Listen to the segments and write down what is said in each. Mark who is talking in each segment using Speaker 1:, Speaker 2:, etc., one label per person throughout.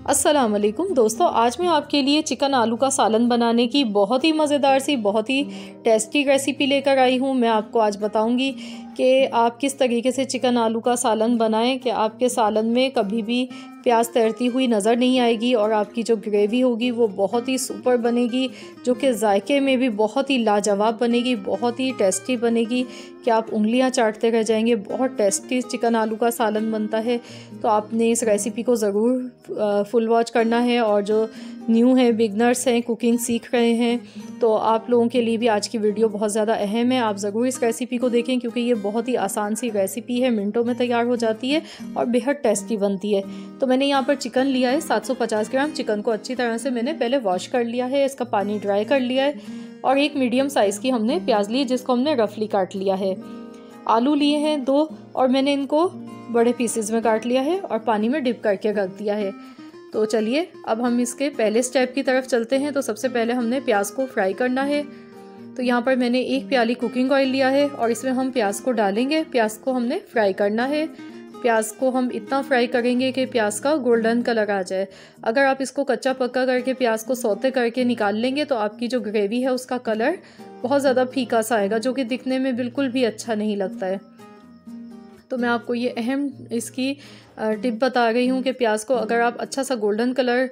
Speaker 1: अस्सलाम वालेकुम दोस्तों, आज मैं आपके लिए चिकन आलू का सालन बनाने की बहुत ही मज़ेदार सी बहुत ही टेस्टी रेसिपी लेकर आई हूँ। मैं आपको आज बताऊँगी कि आप किस तरीके से चिकन आलू का सालन बनाएं कि आपके सालन में कभी भी प्याज तैरती हुई नज़र नहीं आएगी और आपकी जो ग्रेवी होगी वो बहुत ही सुपर बनेगी, जो कि जायके में भी बहुत ही लाजवाब बनेगी, बहुत ही टेस्टी बनेगी कि आप उंगलियां चाटते रह जाएंगे। बहुत टेस्टी चिकन आलू का सालन बनता है, तो आपने इस रेसिपी को ज़रूर फुल वॉच करना है। और जो न्यू हैं, बिगनर्स हैं, कुकिंग सीख रहे हैं, तो आप लोगों के लिए भी आज की वीडियो बहुत ज़्यादा अहम है। आप ज़रूर इस रेसिपी को देखें क्योंकि ये बहुत ही आसान सी रेसिपी है, मिनटों में तैयार हो जाती है और बेहद टेस्टी बनती है। तो मैंने यहाँ पर चिकन लिया है 750 ग्राम। चिकन को अच्छी तरह से मैंने पहले वॉश कर लिया है, इसका पानी ड्राई कर लिया है। और एक मीडियम साइज़ की हमने प्याज ली जिसको हमने रफली काट लिया है। आलू लिए हैं 2 और मैंने इनको बड़े पीसेस में काट लिया है और पानी में डिप करके रख दिया है। तो चलिए अब हम इसके पहले स्टेप की तरफ चलते हैं। तो सबसे पहले हमने प्याज को फ्राई करना है। तो यहाँ पर मैंने 1 प्याली कुकिंग ऑयल लिया है और इसमें हम प्याज को डालेंगे। प्याज को हमने फ्राई करना है। प्याज को हम इतना फ्राई करेंगे कि प्याज का गोल्डन कलर आ जाए। अगर आप इसको कच्चा पक्का करके प्याज को सौते करके निकाल लेंगे तो आपकी जो ग्रेवी है उसका कलर बहुत ज़्यादा फीका सा आएगा, जो कि दिखने में बिल्कुल भी अच्छा नहीं लगता है। तो मैं आपको ये अहम इसकी टिप बता रही हूँ कि प्याज को अगर आप अच्छा सा गोल्डन कलर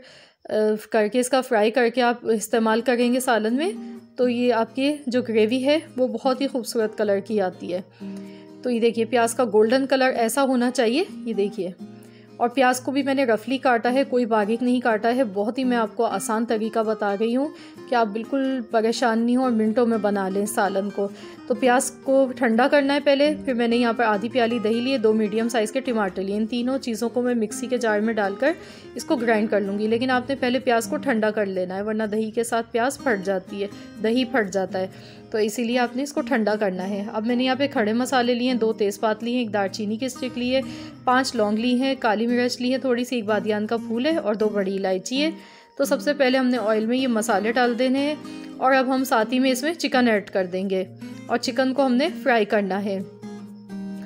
Speaker 1: करके इसका फ्राई करके आप इस्तेमाल करेंगे सालन में, तो ये आपकी जो ग्रेवी है वो बहुत ही खूबसूरत कलर की आती है। तो ये देखिए प्याज का गोल्डन कलर ऐसा होना चाहिए, ये देखिए। और प्याज को भी मैंने रफली काटा है, कोई बारीक नहीं काटा है। बहुत ही मैं आपको आसान तरीका बता रही हूँ कि आप बिल्कुल परेशान नहीं हो और मिनटों में बना लें सालन को। तो प्याज को ठंडा करना है पहले। फिर मैंने यहाँ पर आधी प्याली दही लिए, 2 मीडियम साइज़ के टमाटर लिए। इन तीनों चीज़ों को मैं मिक्सी के जार में डालकर इसको ग्राइंड कर लूँगी। लेकिन आपने पहले प्याज को ठंडा कर लेना है, वरना दही के साथ प्याज फट जाती है, दही फट जाता है। तो इसीलिए आपने इसको ठंडा करना है। अब मैंने यहाँ पे खड़े मसाले लिए हैं, 2 तेज़पात लिए हैं, 1 दालचीनी की स्टिक ली है, 5 लौंग ली हैं, काली मिर्च ली है थोड़ी सी, 1 बादियान का फूल है और 2 बड़ी इलायची है। तो सबसे पहले हमने ऑयल में ये मसाले डाल देने हैं और अब हम साथ ही में इसमें चिकन ऐड कर देंगे और चिकन को हमने फ्राई करना है।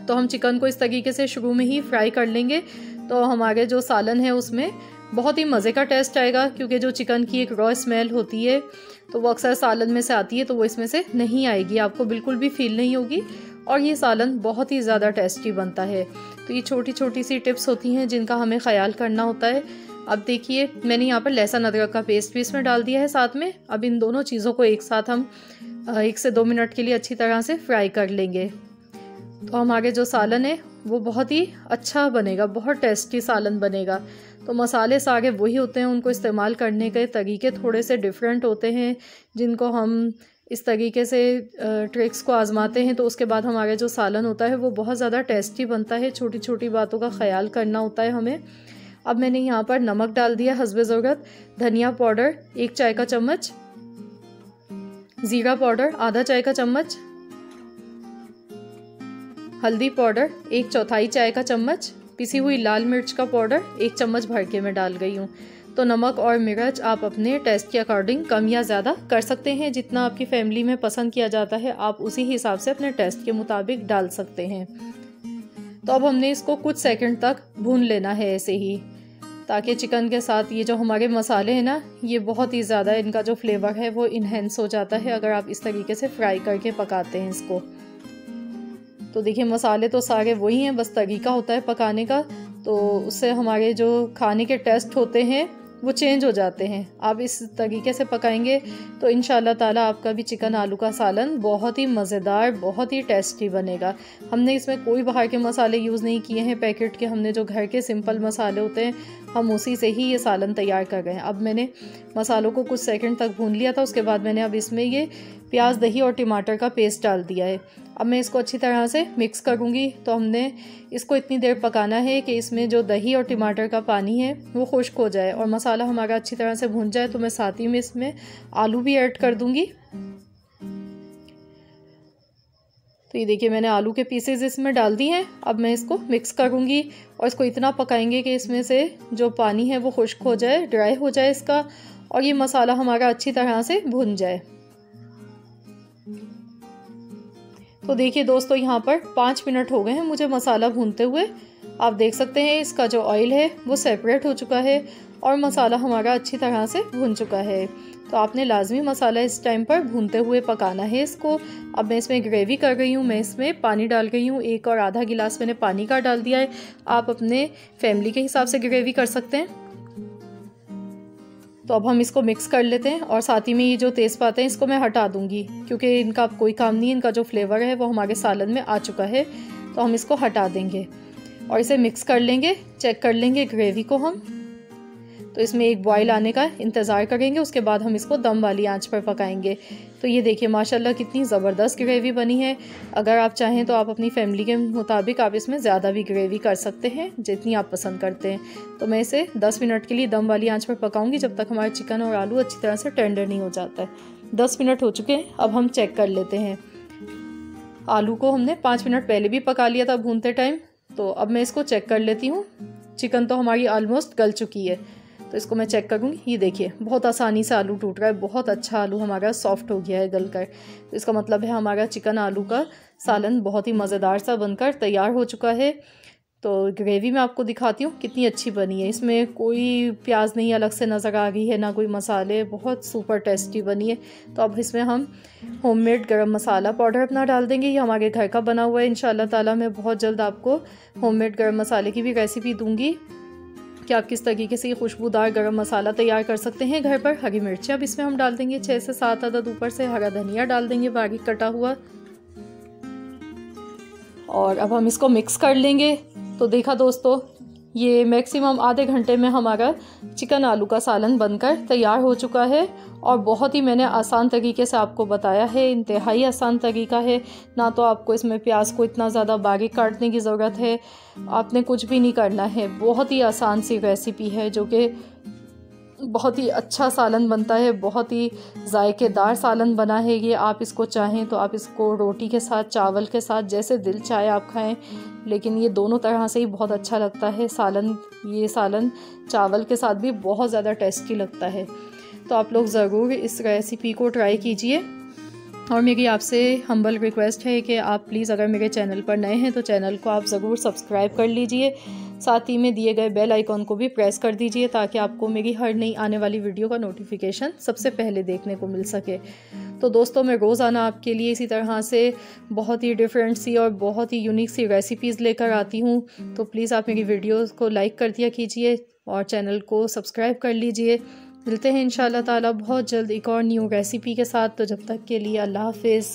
Speaker 1: तो हम चिकन को इस तरीके से शुरू में ही फ्राई कर लेंगे तो हमारे जो सालन है उसमें बहुत ही मज़े का टेस्ट आएगा, क्योंकि जो चिकन की एक रॉ स्मेल होती है तो वो अक्सर सालन में से आती है, तो वो इसमें से नहीं आएगी, आपको बिल्कुल भी फील नहीं होगी और ये सालन बहुत ही ज़्यादा टेस्टी बनता है। तो ये छोटी छोटी सी टिप्स होती हैं जिनका हमें ख्याल करना होता है। अब देखिए मैंने यहाँ पर लहसुन अदरक का पेस्ट भी इसमें डाल दिया है साथ में। अब इन दोनों चीज़ों को एक साथ हम 1 से 2 मिनट के लिए अच्छी तरह से फ्राई कर लेंगे। तो हमारे जो सालन है वो बहुत ही अच्छा बनेगा, बहुत टेस्टी सालन बनेगा। तो मसाले सारे वही होते हैं, उनको इस्तेमाल करने के तरीके थोड़े से डिफरेंट होते हैं, जिनको हम इस तरीके से ट्रिक्स को आजमाते हैं तो उसके बाद हमारा जो सालन होता है वो बहुत ज़्यादा टेस्टी बनता है। छोटी छोटी बातों का ख्याल करना होता है हमें। अब मैंने यहाँ पर नमक डाल दिया हस्बे ज़रूरत, धनिया पाउडर 1 चाय का चम्मच, ज़ीरा पाउडर आधा चाय का चम्मच, हल्दी पाउडर 1/4 चाय का चम्मच, पिसी हुई लाल मिर्च का पाउडर 1 चम्मच भर के मैं डाल गई हूँ। तो नमक और मिर्च आप अपने टेस्ट के अकॉर्डिंग कम या ज़्यादा कर सकते हैं। जितना आपकी फैमिली में पसंद किया जाता है आप उसी हिसाब से अपने टेस्ट के मुताबिक डाल सकते हैं। तो अब हमने इसको कुछ सेकंड तक भून लेना है ऐसे ही, ताकि चिकन के साथ ये जो हमारे मसाले हैं ना, ये बहुत ही ज़्यादा इनका जो फ्लेवर है वो इन्हेंस हो जाता है अगर आप इस तरीके से फ्राई करके पकाते हैं इसको। तो देखिए मसाले तो सारे वही हैं, बस तरीका होता है पकाने का, तो उससे हमारे जो खाने के टेस्ट होते हैं वो चेंज हो जाते हैं। आप इस तरीके से पकाएंगे तो इंशाल्लाह ताला आपका भी चिकन आलू का सालन बहुत ही मज़ेदार, बहुत ही टेस्टी बनेगा। हमने इसमें कोई बाहर के मसाले यूज़ नहीं किए हैं, पैकेट के हमने जो घर के सिंपल मसाले होते हैं हम उसी से ही ये सालन तैयार कर गए हैं। अब मैंने मसालों को कुछ सेकंड तक भून लिया था, उसके बाद मैंने अब इसमें ये प्याज, दही और टमाटर का पेस्ट डाल दिया है। अब मैं इसको अच्छी तरह से मिक्स करूँगी। तो हमने इसको इतनी देर पकाना है कि इसमें जो दही और टमाटर का पानी है वो खुश्क हो जाए और मसाला हमारा अच्छी तरह से भून जाए। तो मैं साथ ही में इसमें आलू भी ऐड कर दूँगी। तो ये देखिए मैंने आलू के पीसेस इसमें डाल दिए हैं। अब मैं इसको मिक्स करूँगी और इसको इतना पकाएंगे कि इसमें से जो पानी है वो खुश्क हो जाए, ड्राई हो जाए इसका, और ये मसाला हमारा अच्छी तरह से भुन जाए। तो देखिए दोस्तों यहाँ पर 5 मिनट हो गए हैं मुझे मसाला भूनते हुए आप देख सकते हैं इसका जो ऑयल है वो सेपरेट हो चुका है और मसाला हमारा अच्छी तरह से भुन चुका है। तो आपने लाजमी मसाला इस टाइम पर भूनते हुए पकाना है इसको। अब मैं इसमें ग्रेवी कर रही हूँ, मैं इसमें पानी डाल रही हूँ, 1 और आधा गिलास मैंने पानी का डाल दिया है। आप अपने फैमिली के हिसाब से ग्रेवी कर सकते हैं। तो अब हम इसको मिक्स कर लेते हैं और साथ ही में ये जो तेज़पात हैं इसको मैं हटा दूँगी क्योंकि इनका अब कोई काम नहीं है, इनका जो फ्लेवर है वो हमारे सालन में आ चुका है। तो हम इसको हटा देंगे और इसे मिक्स कर लेंगे, चेक कर लेंगे ग्रेवी को हम। तो इसमें एक बॉईल आने का इंतज़ार करेंगे, उसके बाद हम इसको दम वाली आंच पर पकाएंगे। तो ये देखिए माशाल्लाह कितनी ज़बरदस्त ग्रेवी बनी है। अगर आप चाहें तो आप अपनी फैमिली के मुताबिक आप इसमें ज़्यादा भी ग्रेवी कर सकते हैं, जितनी आप पसंद करते हैं। तो मैं इसे 10 मिनट के लिए दम वाली आंच पर पकाऊंगी जब तक हमारे चिकन और आलू अच्छी तरह से टेंडर नहीं हो जाता है। 10 मिनट हो चुके हैं, अब हम चेक कर लेते हैं। आलू को हमने 5 मिनट पहले भी पका लिया था भूनते टाइम। तो अब मैं इसको चेक कर लेती हूँ। चिकन तो हमारी ऑलमोस्ट गल चुकी है, तो इसको मैं चेक करूँगी। ये देखिए बहुत आसानी से आलू टूट रहा है, बहुत अच्छा आलू हमारा सॉफ्ट हो गया है गल कर। तो इसका मतलब है हमारा चिकन आलू का सालन बहुत ही मज़ेदार सा बनकर तैयार हो चुका है। तो ग्रेवी मैं आपको दिखाती हूँ कितनी अच्छी बनी है। इसमें कोई प्याज नहीं अलग से नज़र आ रही है, ना कोई मसाले, बहुत सुपर टेस्टी बनी है। तो अब इसमें हम होममेड गरम मसाला पाउडर अपना डाल देंगे। ये हमारे घर का बना हुआ है। इंशाल्लाह ताला मैं बहुत जल्द आपको होममेड गरम मसाले की भी रेसिपी दूँगी कि आप किस तरीके से खुशबूदार गरम मसाला तैयार कर सकते हैं घर पर। हरी मिर्ची अब इसमें हम डाल देंगे 6 से 7 अदद, ऊपर से हरा धनिया डाल देंगे बारीक कटा हुआ। और अब हम इसको मिक्स कर लेंगे। तो देखा दोस्तों, ये मैक्सिमम आधे घंटे में हमारा चिकन आलू का सालन बनकर तैयार हो चुका है और बहुत ही मैंने आसान तरीके से आपको बताया है, इंतहाई आसान तरीका है। ना तो आपको इसमें प्याज को इतना ज़्यादा बारीक काटने की ज़रूरत है, आपने कुछ भी नहीं करना है। बहुत ही आसान सी रेसिपी है जो कि बहुत ही अच्छा सालन बनता है, बहुत ही जायकेदार सालन बना है ये। आप इसको चाहें तो आप इसको रोटी के साथ, चावल के साथ, जैसे दिल चाहे आप खाएं, लेकिन ये दोनों तरह से ही बहुत अच्छा लगता है सालन। ये सालन चावल के साथ भी बहुत ज़्यादा टेस्टी लगता है। तो आप लोग ज़रूर इस रेसिपी को ट्राई कीजिए। और मेरी आपसे हम्बल रिक्वेस्ट है कि आप प्लीज़ अगर मेरे चैनल पर नए हैं तो चैनल को आप ज़रूर सब्सक्राइब कर लीजिए, साथ ही में दिए गए बेल आइकॉन को भी प्रेस कर दीजिए ताकि आपको मेरी हर नई आने वाली वीडियो का नोटिफिकेशन सबसे पहले देखने को मिल सके। तो दोस्तों, मैं रोज़ाना आपके लिए इसी तरह से बहुत ही डिफरेंट सी और बहुत ही यूनिक सी रेसिपीज़ लेकर आती हूँ। तो प्लीज़ आप मेरी वीडियोज़ को लाइक कर दिया कीजिए और चैनल को सब्सक्राइब कर लीजिए। मिलते हैं इंशाल्लाह ताला बहुत जल्द एक और न्यू रेसिपी के साथ। तो जब तक के लिए अल्लाह हाफ़िज़।